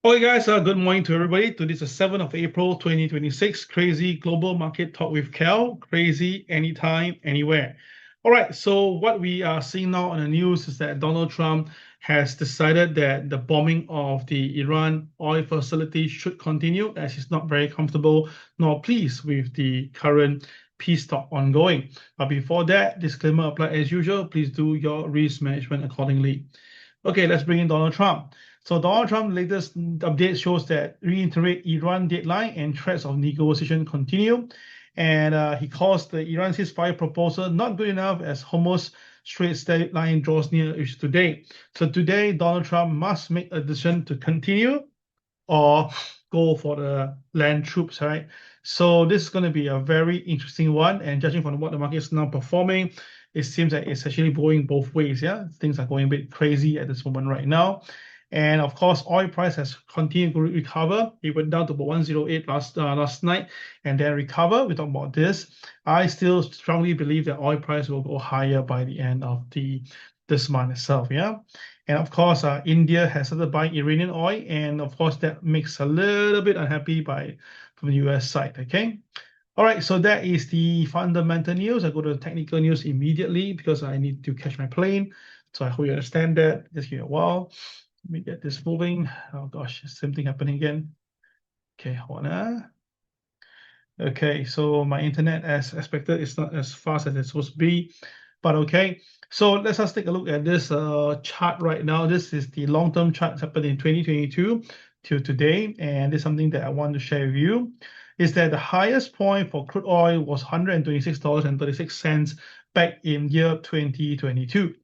Okay, guys, good morning to everybody. Today is the 7th of April, 2026. Crazy Global Market Talk with Cal. Crazy anytime, anywhere. All right, so what we are seeing now on the news is that Donald Trump has decided that the bombing of the Iran oil facility should continue, as he's not very comfortable nor pleased with the current peace talk ongoing. But before that, disclaimer apply as usual. Please do your risk management accordingly. Okay, let's bring in Donald Trump. So Donald Trump's latest update shows that reiterate Iran deadline and threats of negotiation continue. And he calls the Iran ceasefire proposal not good enough as Hormuz Strait deadline draws near today. So today, Donald Trump must make a decision to continue or go for the land troops, right? So this is going to be a very interesting one. And judging from what the market is now performing, it seems that it's actually going both ways. Yeah, things are going a bit crazy at this moment right now. And of course, oil price has continued to recover. It went down to about 108 last night and then recover. We talk about this. I still strongly believe that oil price will go higher by the end of this month itself. Yeah. And of course, India has started buying Iranian oil, and of course, that makes a little bit unhappy from the US side. Okay. All right, so that is the fundamental news. I go to the technical news immediately because I need to catch my plane. So I hope you understand that. Just give me a while. Let me get this moving. Oh gosh, same thing happening again. Okay, hold on. Okay, so my internet, as expected, is not as fast as it's supposed to be, but okay. So let's just take a look at this chart right now. This is the long-term chart happened in 2022 till today, and this is something that I want to share with you. Is that the highest point for crude oil was $126.36 back in year 2022.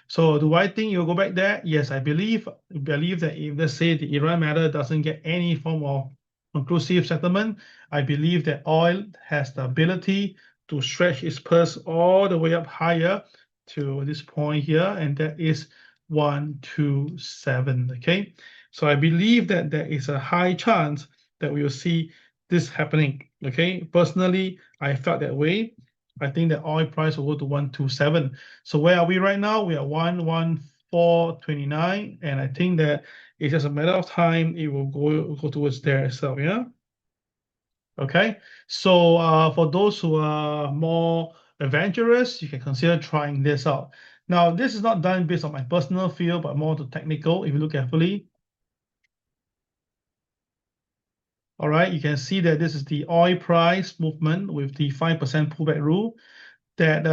So do I think you'll go back there? Yes, I believe that if, let's say, the Iran matter doesn't get any form of conclusive settlement, I believe that oil has the ability to stretch its purse all the way up higher to this point here, and that is 127. Okay, so I believe that there is a high chance that we will see this happening. Okay, personally, I felt that way. I think that oil price will go to 127. So where are we right now? We are 114.29, and I think that it's just a matter of time. It will go towards there itself. Yeah. Okay. So for those who are more adventurous, you can consider trying this out. Now, this is not done based on my personal feel, but more to technical. If you look carefully, all right, you can see that this is the oil price movement with the 5% pullback rule. That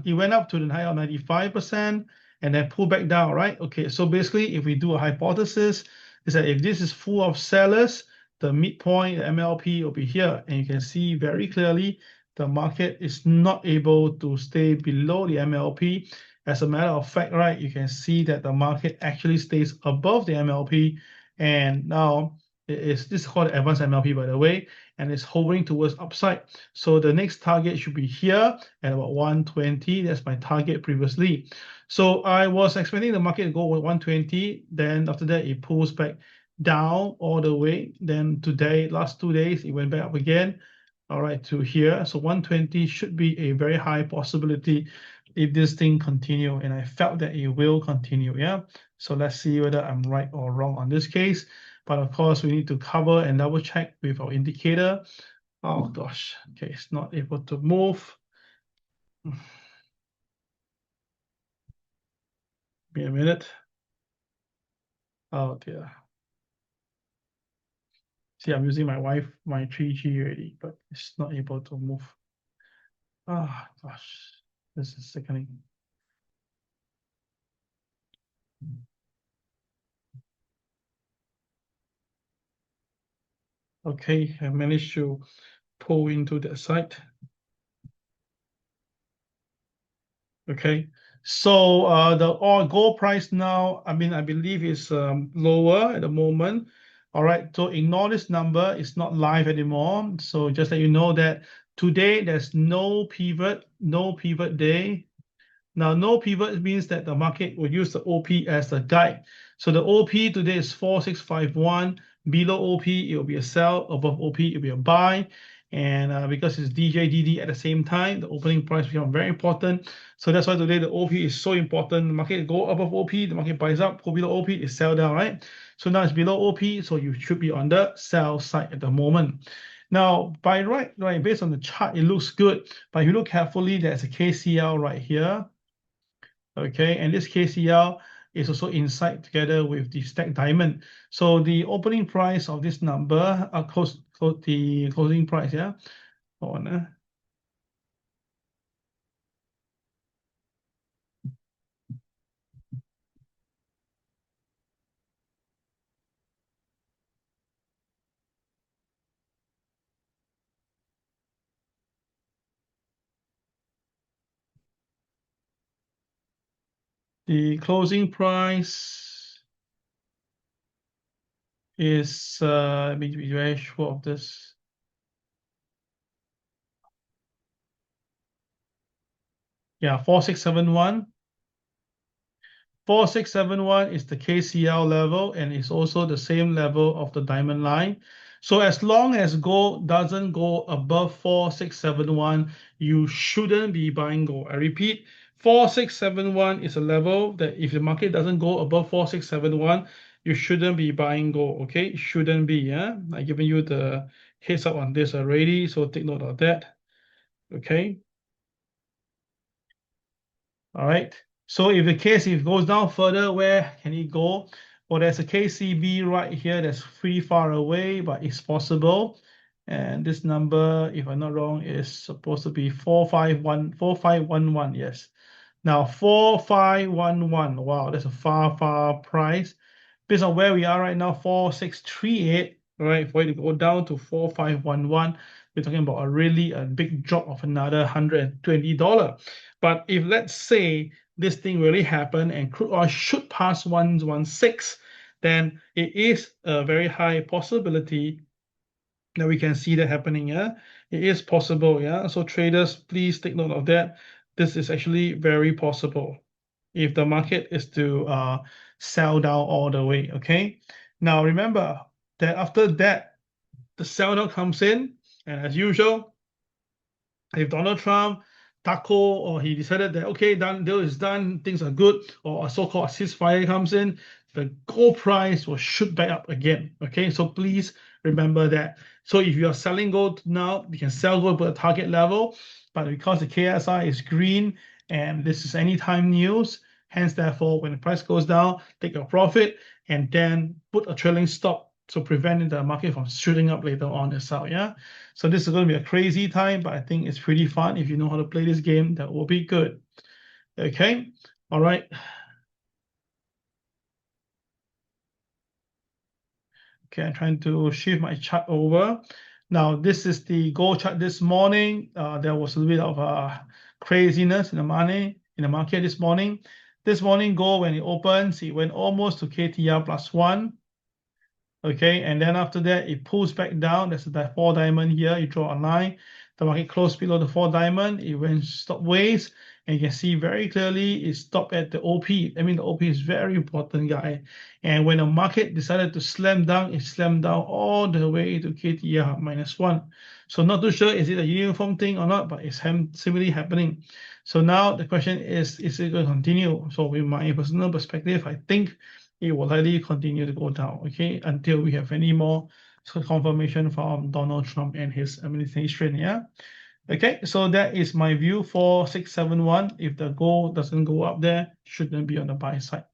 it went up to the high of 95% and then pull back down, right? Okay, so basically, if we do a hypothesis, is that if this is full of sellers, the midpoint, the MLP will be here. And you can see very clearly the market is not able to stay below the MLP. As a matter of fact, right, you can see that the market actually stays above the MLP. And now this is called advanced MLP, by the way, and it's hovering towards upside. So the next target should be here at about 120. That's my target previously. So I was expecting the market to go with 120. Then after that, it pulls back down all the way. Then today, last 2 days, it went back up again. All right, to here. So 120 should be a very high possibility if this thing continue. And I felt that it will continue. Yeah. So let's see whether I'm right or wrong on this case. But of course, we need to cover and double check with our indicator. Oh gosh, okay, it's not able to move. Give me a minute. Oh dear. See, I'm using my 3G already, but it's not able to move. Ah, gosh, this is sickening. Okay, I managed to pull into that site. Okay, so the gold price now, I mean, I believe is lower at the moment. All right, so ignore this number. It's not live anymore. So just let you know that today there's no pivot day. Now, no pivot means that the market will use the OP as the guide. So the OP today is 4651. Below OP, it will be a sell. Above OP, it will be a buy. And because it's DJDD at the same time, the opening price becomes very important. So that's why today the OP is so important. The market go above OP, the market buys up, go below OP, it sell down, right? So now it's below OP, so you should be on the sell side at the moment. Now, based on the chart, it looks good. But if you look carefully, there's a KCL right here. Okay, and this KCL is also inside together with the stack diamond. So the opening price of this number, the closing price, yeah. Hold on. The closing price is let me be very sure of this. Yeah, 4671. 4671 is the KCL level, and it's also the same level of the diamond line. So as long as gold doesn't go above 4671, you shouldn't be buying gold. I repeat, 4671 is a level that if the market doesn't go above 4671, you shouldn't be buying gold. Okay, it shouldn't be. Yeah, I've given you the heads up on this already, so take note of that. Okay. All right. So if the case if it goes down further, where can it go? Well, there's a KCB right here that's pretty far away, but it's possible. And this number, if I'm not wrong, is supposed to be 4511. Yes. Now 4511. Wow, that's a far price. Based on where we are right now, 4638, right? For it to go down to 4511, we're talking about a big drop of another $120. But if let's say this thing really happened and crude oil should pass 116, then it is a very high possibility that we can see that happening. Yeah, it is possible. Yeah, so traders, please take note of that. This is actually very possible if the market is to sell down all the way. Okay, now remember that after that, the sell down comes in, and as usual, if Donald Trump taco or he decided that okay, done, deal is done, things are good, or a so-called ceasefire comes in, the gold price will shoot back up again. Okay, so please remember that. So if you are selling gold now, you can sell gold at a target level, but because the KSI is green and this is anytime news, hence therefore when the price goes down, take your profit and then put a trailing stop to prevent the market from shooting up later on itself. Yeah. So this is going to be a crazy time, but I think it's pretty fun. If you know how to play this game, that will be good. Okay. All right. Okay, I'm trying to shift my chart over. Now, this is the gold chart this morning. There was a little bit of craziness in the market this morning. This morning, gold, when it opens, it went almost to KTR +1. Okay, and then after that, it pulls back down. There's a four diamond here. You draw a line. The market closed below the four diamond. It went stopways, and you can see very clearly it stopped at the OP. I mean, the OP is very important, guy. And when the market decided to slam down, it slammed down all the way to KTR -1. So not too sure is it a uniform thing or not, but it's similarly happening. So now the question is it going to continue? So with my personal perspective, I think it will likely continue to go down, okay, until we have any more confirmation from Donald Trump and his administration. Yeah. Okay, so that is my view for 671. If the gold doesn't go up there, shouldn't be on the buy side.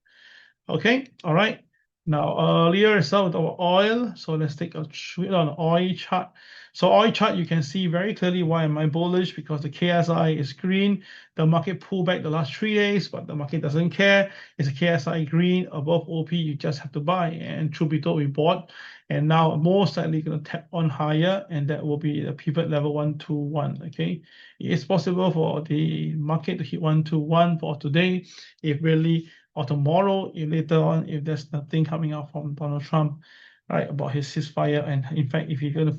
Okay, all right. Now earlier I saw with our oil, so let's take a look on the oil chart. So oil chart, you can see very clearly why am I bullish, because the KSI is green. The market pulled back the last 3 days, but the market doesn't care. It's a KSI green above OP, you just have to buy. And truth be told, we bought, and now most likely going to tap on higher, and that will be the pivot level 121. Okay, it is possible for the market to hit 121 for today, if really, or tomorrow, if later on, if there's nothing coming out from Donald Trump, right, about his ceasefire. And in fact, if he's going to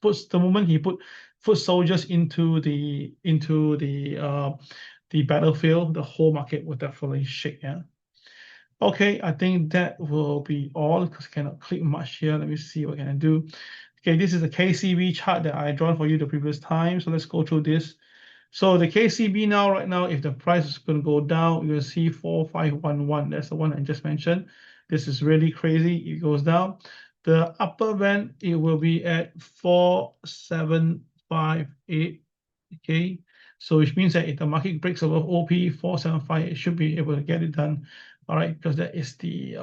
puts the moment he put foot soldiers into the battlefield, the whole market will definitely shake. Yeah. Okay, I think that will be all because I cannot click much here. Let me see what can I do. Okay, this is the KCB chart that I drawn for you the previous time. So let's go through this. So the KCB now, right now, if the price is going to go down, you'll see 4511. That's the one I just mentioned. This is really crazy. It goes down. The upper band, it will be at 4758. Okay, so which means that if the market breaks above OP 4758, it should be able to get it done. All right, because that is the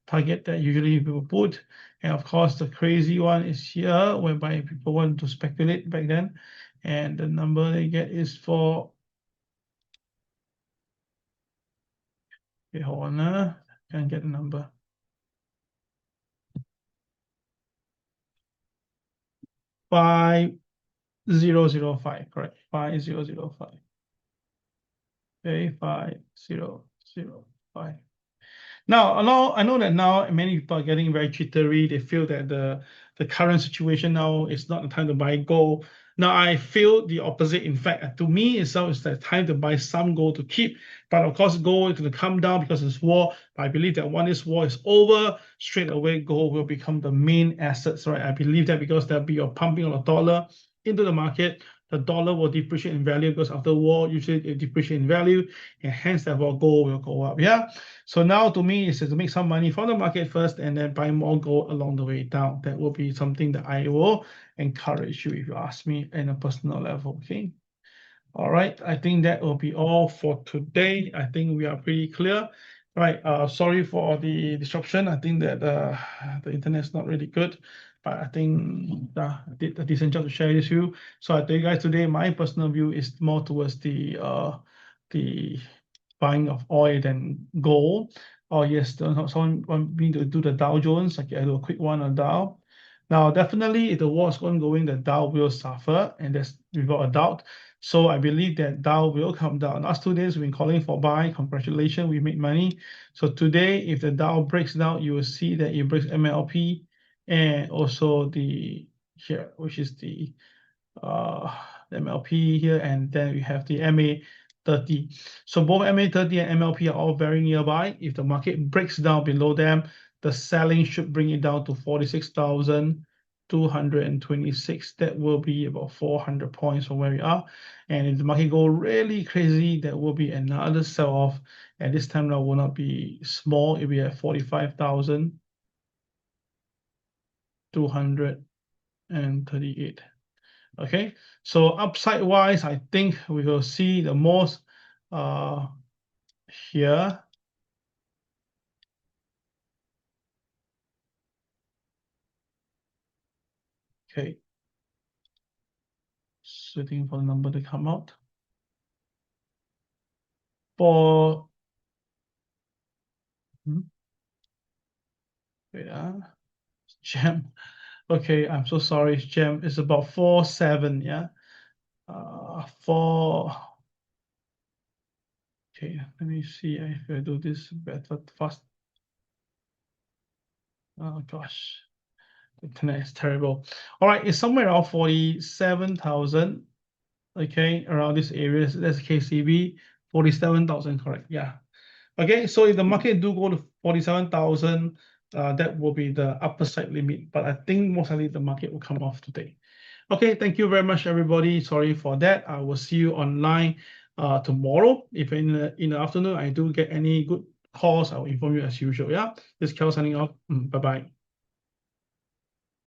target that usually people put. And of course, the crazy one is here, whereby people want to speculate back then. And the number they get is for, okay, hold on, can't get the number. 5005, correct, 5005. Okay, 5005. Now, I know that now many people are getting very jittery. They feel that the current situation now is not the time to buy gold. Now, I feel the opposite. In fact, to me, it's the time to buy some gold to keep. But of course, gold is going to come down because it's war. But I believe that when this war is over, straight away, gold will become the main assets, right? I believe that because there'll be a pumping of the dollar into the market. The dollar will depreciate in value because after war, usually it depreciates in value, and hence therefore gold will go up. Yeah. So now to me, it's to make some money from the market first and then buy more gold along the way down. That will be something that I will encourage you if you ask me in a personal level. Okay. All right. I think that will be all for today. I think we are pretty clear. Right. Sorry for the disruption. I think that the internet is not really good, but I think I did a decent job to share this with you. So I tell you guys today, my personal view is more towards the buying of oil than gold. Oh yes, someone want me to do the Dow Jones. Okay, I do a quick one on Dow. Now, definitely, if the war is ongoing, the Dow will suffer, and that's without a doubt. So I believe that Dow will come down. Last 2 days, we've been calling for buy. Congratulations, we made money. So today, if the Dow breaks down, you will see that it breaks MLP and also the here, which is the uh, MLP here, and then we have the MA30. So both MA30 and MLP are all very nearby. If the market breaks down below them, the selling should bring it down to 46,226. That will be about 400 points from where we are. And if the market go really crazy, that will be another sell-off. And this time now will not be small. It will be at 45,238. Okay, so upside wise, I think we will see the most here. Okay, waiting for the number to come out. For wait, gem. Okay, I'm so sorry, gem. It's about 47, yeah. Four. Okay, let me see if I do this better fast. Oh gosh, the internet is terrible. All right, it's somewhere around 47,000. Okay, around this area. That's KCB, 47,000, correct? Yeah. Okay, so if the market do go to 47,000, that will be the upper side limit. But I think most likely the market will come off today. Okay, thank you very much, everybody. Sorry for that. I will see you online tomorrow. If in the afternoon I do get any good calls, I will inform you as usual. Yeah, this is Kel signing off. Bye bye.